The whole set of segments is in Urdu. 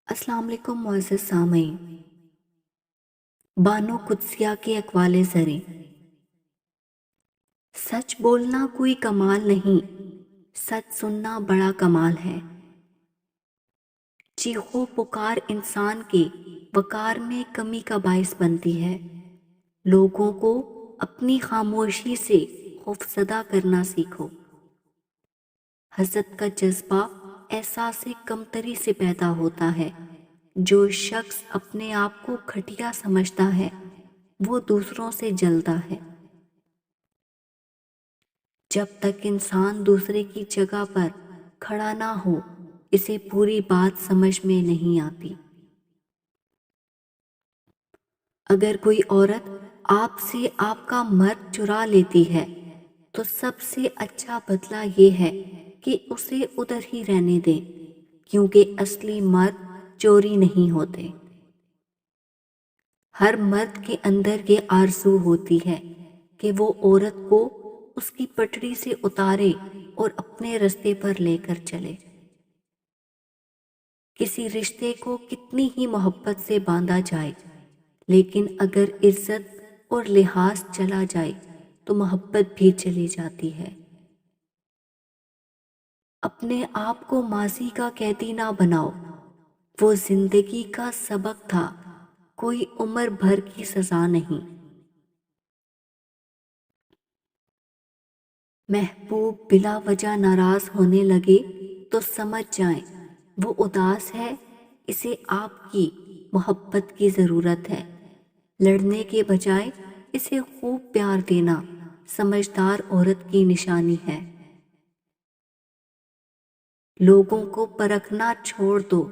السلام علیکم معزز سامعین۔ بانو قدسیہ کے اقوال زریں: سچ بولنا کوئی کمال نہیں، سچ سننا بڑا کمال ہے۔ چیخو پکار انسان کے وقار میں کمی کا باعث بنتی ہے۔ لوگوں کو اپنی خاموشی سے خوفزدہ کرنا سیکھو۔ حسد کا جذبہ احساس کمتری سے پیدا ہوتا ہے۔ جو شخص اپنے آپ کو گھٹیا سمجھتا ہے وہ دوسروں سے جلتا ہے۔ جب تک انسان دوسرے کی جگہ پر کھڑا نہ ہو اسے پوری بات سمجھ میں نہیں آتی۔ اگر کوئی عورت آپ سے آپ کا مرد چرا لیتی ہے تو سب سے اچھا بدلہ یہ ہے کہ اسے ادھر ہی رہنے دیں، کیونکہ اصلی مرد چوری نہیں ہوتے۔ ہر مرد کے اندر یہ آرزو ہوتی ہے کہ وہ عورت کو اس کی پٹڑی سے اتارے اور اپنے رستے پر لے کر چلے۔ کسی رشتے کو کتنی ہی محبت سے باندھا جائے، لیکن اگر عزت اور لحاظ چلا جائے تو محبت بھی چلی جاتی ہے۔ اپنے آپ کو ماضی کا قیدی نہ بناؤ، وہ زندگی کا سبق تھا، کوئی عمر بھر کی سزا نہیں۔ محبوب بلا وجہ ناراض ہونے لگے تو سمجھ جائیں وہ اداس ہے، اسے آپ کی محبت کی ضرورت ہے۔ لڑنے کے بجائے اسے خوب پیار دینا سمجھدار عورت کی نشانی ہے۔ لوگوں کو پرکھنا چھوڑ دو،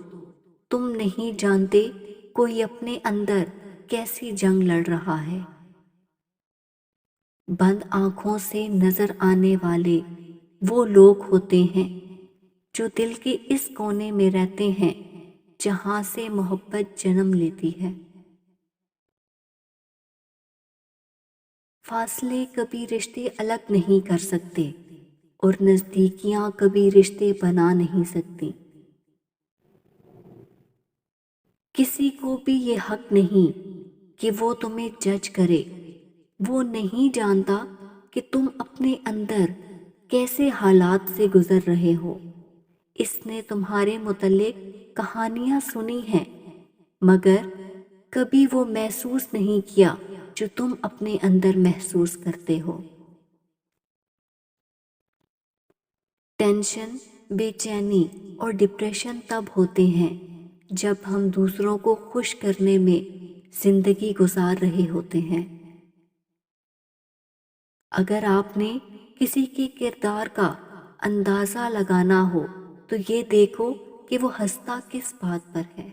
تم نہیں جانتے کوئی اپنے اندر کیسی جنگ لڑ رہا ہے۔ بند آنکھوں سے نظر آنے والے وہ لوگ ہوتے ہیں جو دل کے اس کونے میں رہتے ہیں جہاں سے محبت جنم لیتی ہے۔ فاصلے کبھی رشتے الگ نہیں کر سکتے اور نزدیکیاں کبھی رشتے بنا نہیں سکتی۔ کسی کو بھی یہ حق نہیں کہ وہ تمہیں جج کرے۔ وہ نہیں جانتا کہ تم اپنے اندر کیسے حالات سے گزر رہے ہو۔ اس نے تمہارے متعلق کہانیاں سنی ہیں مگر کبھی وہ محسوس نہیں کیا جو تم اپنے اندر محسوس کرتے ہو۔ ٹینشن، بے چینی اور ڈپریشن تب ہوتے ہیں جب ہم دوسروں کو خوش کرنے میں زندگی گزار رہے ہوتے ہیں۔ اگر آپ نے کسی کے کردار کا اندازہ لگانا ہو تو یہ دیکھو کہ وہ ہنستا کس بات پر ہے۔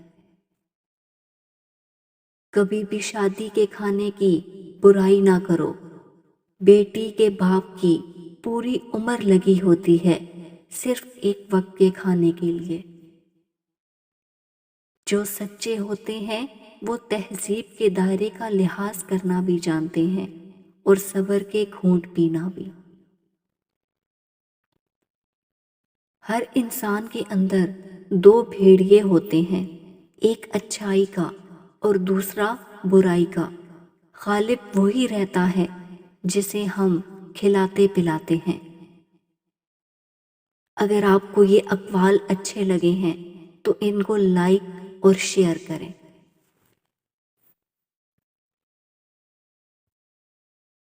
کبھی بھی شادی کے کھانے کی برائی نہ کرو۔ بیٹی کے باپ کی پوری عمر لگی ہوتی ہے صرف ایک وقت کے کھانے کے لیے۔ جو سچے ہوتے ہیں وہ تہذیب کے دائرے کا لحاظ کرنا بھی جانتے ہیں اور صبر کے گھونٹ پینا بھی۔ ہر انسان کے اندر دو بھیڑیے ہوتے ہیں، ایک اچھائی کا اور دوسرا برائی کا۔ غالب وہی رہتا ہے جسے ہم کھلاتے پلاتے ہیں۔ اگر آپ کو یہ اقوال اچھے لگے ہیں تو ان کو لائک اور شیئر کریں۔